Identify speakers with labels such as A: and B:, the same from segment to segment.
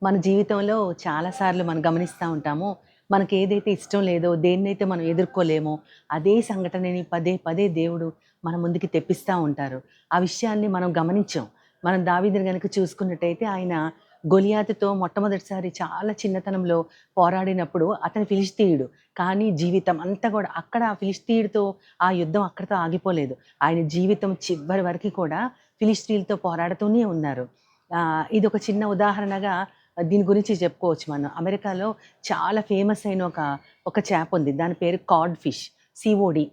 A: మన జీవితంలో చాలాసార్లు మనం గమనిస్తూ ఉంటాము. మనకేదైతే ఇష్టం లేదో, దేన్నైతే మనం ఎదుర్కోలేమో, అదే సంఘటనని పదే పదే దేవుడు మన ముందుకి తెప్పిస్తా ఉంటారు. ఆ విషయాన్ని మనం గమనించం. మనం దావీదుని గనుక చూసుకున్నట్టయితే ఆయన గొలియాతుతో మొట్టమొదటిసారి చాలా చిన్నతనంలో పోరాడినప్పుడు అతను ఫిలిష్తీయుడు. కానీ జీవితం అంతా కూడా అక్కడ ఆ ఫిలిష్తీయుడితో ఆ యుద్ధం అక్కడితో ఆగిపోలేదు. ఆయన జీవితం చివరి వరకు కూడా ఫిలిష్తీయులతో పోరాడుతూనే ఉన్నారు. ఇదొక చిన్న ఉదాహరణగా దీని గురించి చెప్పుకోవచ్చు మనం. అమెరికాలో చాలా ఫేమస్ అయిన ఒక చేప ఉంది. దాని పేరు cod fish. COD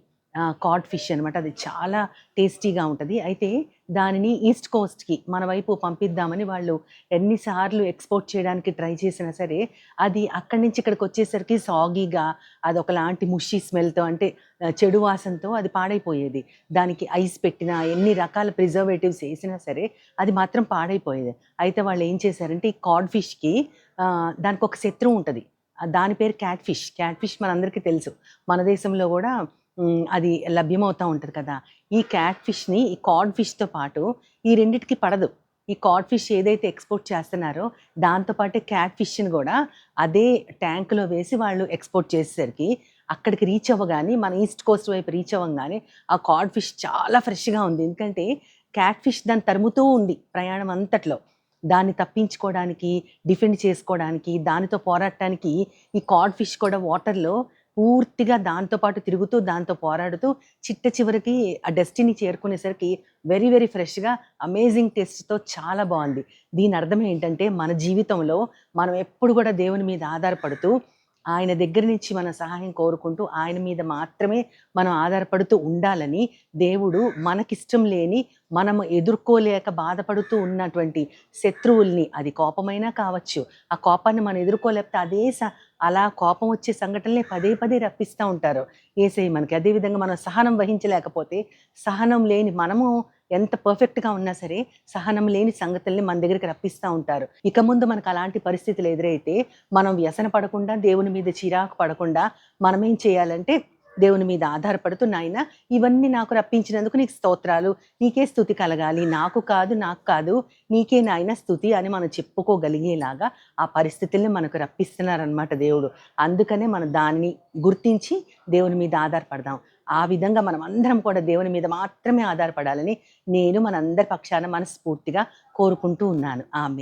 A: cod fish అనమాట. అది చాలా టేస్టీగా ఉంటది. అయితే దానిని ఈస్ట్ కోస్ట్‌కి మన వైపు పంపిద్దామని వాళ్ళు ఎన్ని సార్లు ఎక్స్‌పోర్ట్ చేయడానికి ట్రై చేసినా సరే, అది అక్కడి నుంచి ఇక్కడికొచ్చేసరికి సాగీగా అదొకలాంటి ముషీ స్మెల్‌తో అంటే చెడు వాసనతో అది పాడైపోయేది. దానికి ఐస్ పెట్టినా, ఎన్ని రకాల ప్రిజర్వేటివ్స్ ఏసినా సరే, అది మాత్రం పాడైపోయేది. అయితే వాళ్ళేం చేశారంటే, ఈ కాడ్ ఫిష్‌కి దానికొక శత్రువు ఉంటది. దాని పేరు క్యాట్ ఫిష్. క్యాట్ ఫిష్ మనందరికీ తెలుసు. మన దేశంలో గూడా అది లభ్యమవుతా ఉంటది కదా! ఈ క్యాట్ ఫిష్‌ని, ఈ కాడ్ ఫిష్‌తో పాటు ఈ రెండిటికి పడదు. ఈ కాడ్ ఫిష్ ఏదైతే ఎక్స్‌పోర్ట్ చేస్తున్నారో, దాంతో పాటే క్యాట్ ఫిష్‌ని గూడా అదే ట్యాంక్‌లో వేసి వాళ్ళు ఎక్స్‌పోర్ట్ చేసేసరికి, అక్కడికి రీచ్ అవ్వగానే మన ఈస్ట్ కోస్ట్ వైపు రీచ్ అవ్వంగానే, ఆ కాడ్ ఫిష్ చాలా ఫ్రెష్‌గా ఉంది. ఎందుకంటే, క్యాట్ ఫిష్ దాన్ని తరుముతూ ఉంది ప్రయాణం అంతట్లో. దాన్ని తప్పించుకోవడానికి, డిఫెండ్ చేసుకోవడానికి, దానితో పోరాడటానికి ఈ కాడ్ ఫిష్ కూడా వాటర్‌లో పూర్తిగా దాంతో పాటు తిరుగుతూ, దాంతో పోరాడుతూ చిట్ట చివరికి ఆ డెస్టినీ చేరుకునేసరికి వెరీ, వెరీ ఫ్రెష్‌గా అమేజింగ్ టేస్ట్‌తో చాలా బావుంది. దీని అర్థం ఏంటంటే, మన జీవితంలో మనం ఎప్పుడు గూడా దేవుని మీద ఆధారపడుతూ, ఆయన దగ్గర నుంచి మనం సహాయం కోరుకుంటూ, ఆయన మీద మాత్రమే మనం ఆధారపడుతూ ఉండాలని, దేవుడు మనకిష్టం లేని, మనము ఎదుర్కోలేక బాధపడుతూ ఉన్నటువంటి శత్రువుల్ని, అది కోపమైనా కావచ్చు, ఆ కోపాన్ని మనం ఎదుర్కోలేకపోతే అలా కోపం వచ్చే సంఘటనలే పదే పదే రప్పిస్తా ఉంటారు యేసయ్య మనకి. అదే విధంగా మనం సహనం వహించలేకపోతే, సహనం లేని మనము ఎంత పర్ఫెక్ట్‌గా ఉన్నా సరే, సహనం లేని సంగతుల్ని మన దగ్గరికి రప్పిస్తా ఉంటారు. ఇక ముందు మనకు అలాంటి పరిస్థితులు ఎదురైతే, మనం వ్యసన పడకుండా, దేవుని మీద చిరాకు పడకుండా, మనమేం చేయాలంటే, దేవుని మీద ఆధారపడుతూ, నాయనా ఇవన్నీ నాకు రప్పించినందుకు నీకు స్తోత్రాలు. నీకే స్తుతి కలగాలి. నాకు కాదు, నీకే నాయనా స్తుతి అని మనం చెప్పుకోగలిగేలాగా ఆ పరిస్థితుల్ని మనకు రప్పిస్తున్నారనమాట దేవుడు. అందుకనే మనం దానిని గుర్తించి దేవుని మీద ఆధారపడదాం. ఆ విధంగా మనమందరం కూడా దేవుని మీద మాత్రమే ఆధారపడాలని నేను మనందరి పక్షాన మనస్ఫూర్తిగా కోరుకుంటూ ఉన్నాను. ఆమేన్.